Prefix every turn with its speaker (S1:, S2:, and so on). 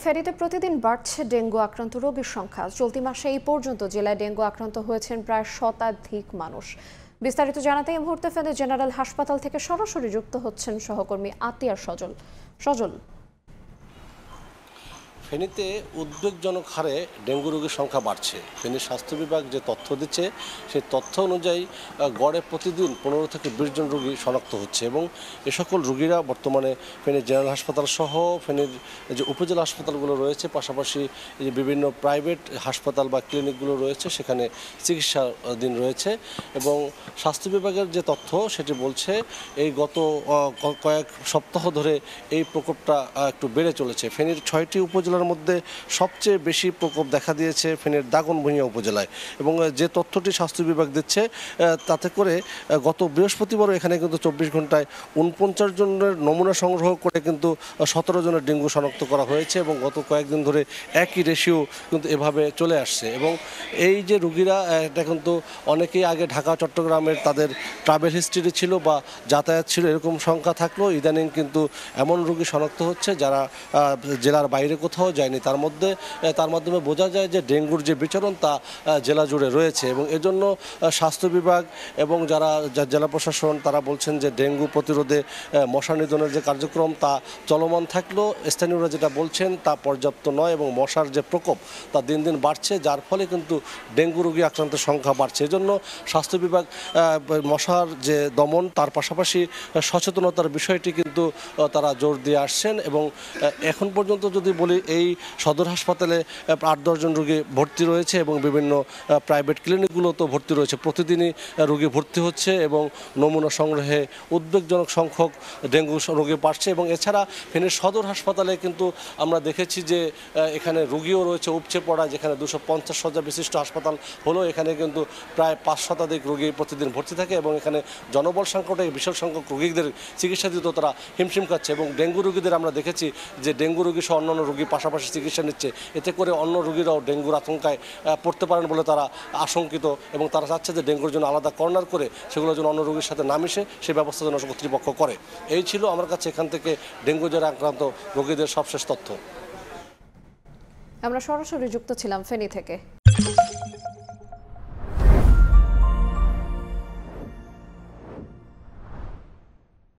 S1: ফেনীতে প্রতিদিন বাড়ছে ডেঙ্গু আক্রান্ত রোগীর সংখ্যা। চলতি মাসে এই পর্যন্ত জেলায় ডেঙ্গু আক্রান্ত হয়েছেন প্রায় শতাধিক মানুষ। বিস্তারিত জানাতে এই মুহূর্তে ফেনী জেনারেল হাসপাতাল থেকে সরাসরি যুক্ত হচ্ছেন সহকর্মী আতিয়ার সজল।
S2: ফেনীতে উদ্বেগজনক হারে ডেঙ্গু রোগীর সংখ্যা বাড়ছে। ফেনীর স্বাস্থ্য বিভাগ যে তথ্য দিচ্ছে সেই তথ্য অনুযায়ী গড়ে প্রতিদিন 15 থেকে 20 জন রোগী শনাক্ত হচ্ছে এবং এ সকল রোগীরা বর্তমানে ফেনীর জেনারেল হাসপাতাল সহ ফেনীর যে উপজেলা হাসপাতালগুলো রয়েছে, পাশাপাশি যে বিভিন্ন প্রাইভেট হাসপাতাল বা ক্লিনিকগুলো রয়েছে সেখানে চিকিৎসাধীন রয়েছে। এবং স্বাস্থ্য বিভাগের যে তথ্য সেটি বলছে এই গত কয়েক সপ্তাহ ধরে এই প্রকোপটা একটু বেড়ে চলেছে। ফেনীর 6টি উপজেলার মধ্যে সবচেয়ে বেশি প্রকোপ দেখা দিয়েছে ফেনীর দাগনভূঞা উপজেলায়। এবং যে তথ্যটি স্বাস্থ্য বিভাগ দিচ্ছে তাতে করে গত বৃহস্পতিবারও এখানে কিন্তু 24 ঘন্টায় 49 জনের নমুনা সংগ্রহ করে কিন্তু 17 জনের ডেঙ্গু শনাক্ত করা হয়েছে এবং গত কয়েকদিন ধরে একই রেশিও কিন্তু এভাবে চলে আসছে। এবং এই যে রোগীরা এটা কিন্তু অনেকেই আগে ঢাকা চট্টগ্রামের তাদের ট্রাভেল হিস্ট্রি ছিল বা যাতায়াত ছিল, এরকম সংখ্যা থাকলেও ইদানিং কিন্তু এমন রোগী শনাক্ত হচ্ছে যারা জেলার বাইরে কোথাও যায়নি। তার মাধ্যমে বোঝা যায় যে ডেঙ্গুর যে বিচরণ তা জেলা জুড়ে রয়েছে। এবং এজন্য স্বাস্থ্য বিভাগ এবং যারা জেলা প্রশাসন তারা বলছেন যে ডেঙ্গু প্রতিরোধে মশা নিধনের যে কার্যক্রম তা চলমান থাকলেও স্থানীয়রা যেটা বলছেন তা পর্যাপ্ত নয় এবং মশার যে প্রকোপ তা দিন দিন বাড়ছে, যার ফলে কিন্তু ডেঙ্গু রোগী আক্রান্তের সংখ্যা বাড়ছে। এজন্য স্বাস্থ্য বিভাগ মশার যে দমন তার পাশাপাশি সচেতনতার বিষয়টি কিন্তু তারা জোর দিয়ে আসছেন। এবং এখন পর্যন্ত যদি বলি এই সদর হাসপাতালে 8-10 জন রোগী ভর্তি রয়েছে এবং বিভিন্ন প্রাইভেট ক্লিনিকগুলোতেও ভর্তি রয়েছে। প্রতিদিনই রোগী ভর্তি হচ্ছে এবং নমুনা সংগ্রহে উদ্বেগজনক সংখ্যক ডেঙ্গু রোগী বাড়ছে। এবং এছাড়া ফেনীর সদর হাসপাতালে কিন্তু আমরা দেখেছি যে এখানে রোগীও রয়েছে উপচে পড়া, যেখানে 250 শয্যা বিশিষ্ট হাসপাতাল হলো এখানে কিন্তু প্রায় 5 শতাধিক রোগী প্রতিদিন ভর্তি থাকে এবং এখানে জনবল সংকটে বিশাল সংখ্যক রোগীদের চিকিৎসা দিতে তারা হিমশিম খাচ্ছে। এবং ডেঙ্গু রোগীদের আমরা দেখেছি যে ডেঙ্গু রোগী সহ অন্যান্য রোগী পাশাপাশি চিকিৎসা নিচ্ছে, এতে করে অন্য রোগীরাও ডেঙ্গুর আশঙ্কায় পড়তে পারেন বলে তারা আশঙ্কিত। এবং তারা চাচ্ছে যে ডেঙ্গুর জন্য আলাদা কর্নার করে সেগুলো যেন অন্য রোগীর সাথে না মিশে সে ব্যবস্থা যেন কর্তৃপক্ষ করে। এই ছিল আমার কাছে এখান থেকে ডেঙ্গু জ্বরে আক্রান্ত রোগীদের সবশেষ তথ্য।
S1: আমরা সরাসরি যুক্ত ছিলাম ফেনী থেকে।